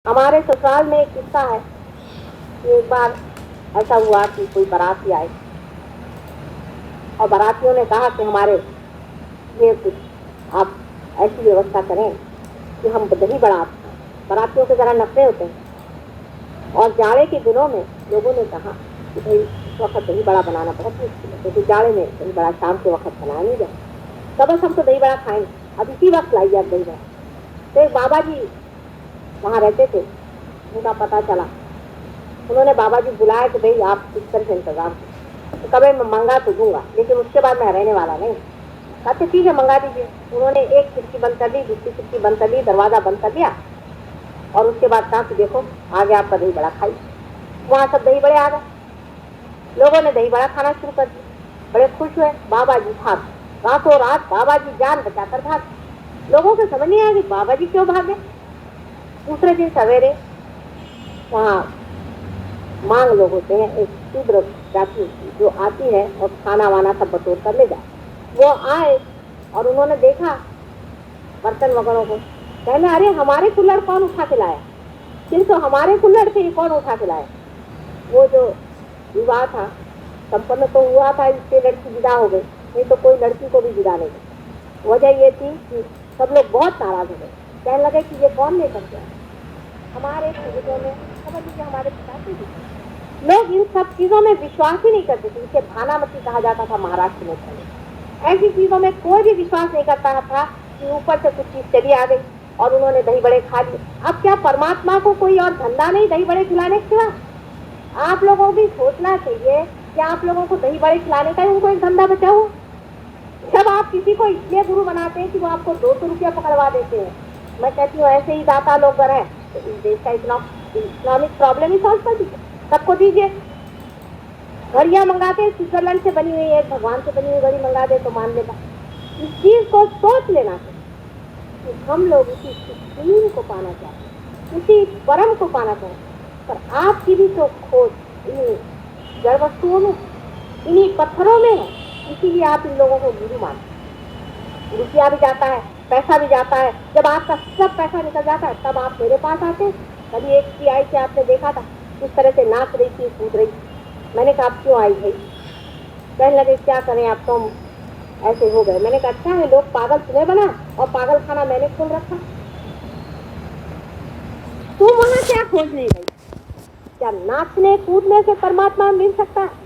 हमारे ससुराल में एक किस्सा है कि एक बार ऐसा हुआ कि कोई बाराती आए और बारातियों ने कहा कि हमारे लिए कुछ आप ऐसी व्यवस्था करें कि हम दही बड़ा। बारातियों के जरा नखरे होते हैं और जाड़े के दिनों में लोगों ने कहा कि भाई इस वक्त दही बड़ा बनाना बहुत मुश्किल है, क्योंकि जाड़े में दही बड़ा शाम के वक्त बनाया नहीं जाए, तब बस हम तो दही बड़ा खाएंगे, अब इसी वक्त लाइए आप दही बड़ा। तो एक बाबा जी वहाँ रहते थे, उनका पता चला, उन्होंने बाबा जी बुलाया कि भाई आप इस तरह से इंतजाम करें। तो कभी मैं मंगा तो दूंगा, लेकिन उसके बाद मैं रहने वाला नहीं। कहते ठीक है मंगा दीजिए। उन्होंने एक खिड़की बंद कर दी, दूसरी खिड़की बंद कर दी, दरवाजा बंद कर दिया और उसके बाद कहा कि देखो आगे आपका दही बड़ा खाई। वहाँ सब दही बड़े आ गए, लोगों ने दही बड़ा खाना शुरू कर दिया, बड़े खुश हुए। बाबा जी भाग, रातों रात बाबा जी जान बचाकर भाग। लोगों को समझ नहीं आया कि बाबा जी क्यों भागे। दूसरे दिन सवेरे वहाँ मांग लोग होते हैं, एक शूद्र जाति जो आती है और खाना वाना सब बटोर कर ले जाए। वो आए और उन्होंने देखा बर्तन वगैरह को, कहने अरे हमारे कुल्हड़ कौन उठा के लाया, किंतु हमारे कुल्हड़ थे कौन उठा के लाया। वो जो विवाह था संपन्न तो हुआ था, इससे लड़की विदा हो गई, नहीं तो कोई लड़की को भी विदा नहीं गई। वजह ये थी कि सब लोग बहुत नाराज हो गए, कहने लगे कि ये कौन ले करके आया। हमारे पूर्वजों में समझ लीजिए हमारे पिताजी भी लोग इन सब चीजों में विश्वास ही नहीं करते थे। इसे भानामती कहा जाता था महाराष्ट्र में। ऐसी चीजों में कोई भी विश्वास नहीं करता था कि ऊपर से कुछ चीज चली आ गई और उन्होंने दही बड़े खा लिए। अब क्या परमात्मा को कोई और धंधा नहीं दही बड़े खिलाने के सिवा? आप लोगों को भी सोचना चाहिए कि आप लोगों को दही बड़े खिलाने का ही उनको एक धंधा बचा हुआ। जब आप किसी को इसलिए गुरु बनाते हैं कि वो आपको 200 रुपया पकड़वा देते हैं, मैं कहती हूँ ऐसे ही दाता लोग अगर हैं तो इस देश का इकोनॉमिक प्रॉब्लम ही सॉल्व कर दीजिए, सबको दीजिए। घड़ियाँ मंगाते हैं स्विट्जरलैंड से बनी हुई, एक भगवान से बनी हुई घड़ी मंगा दे तो मान लेगा। इस चीज को सोच लेना चाहिए कि हम लोग उसी सुकून को पाना चाहते हैं, उसी परम को पाना चाहते हैं, पर आपकी भी तो खोज इन्हीं जड़ वस्तुओं में, इन्हीं पत्थरों में है। इसीलिए आप इन लोगों को गुरु मानते। रुपया भी जाता है, पैसा भी जाता है, जब आपका सब पैसा निकल जाता है तब आप मेरे पास आते हैं। कभी एक की आई थी, आपने देखा था, किस तरह से नाच रही थी, कूद रही। मैंने कहा आप क्यों आई भाई? कहने लगे क्या करें आप तो ऐसे हो गए। मैंने कहा अच्छा है, लोग पागल तुम्हें बना और पागल खाना मैंने खोल रखा, तुम वहां क्या खोजने गई? क्या नाचने कूदने से परमात्मा मिल सकता है?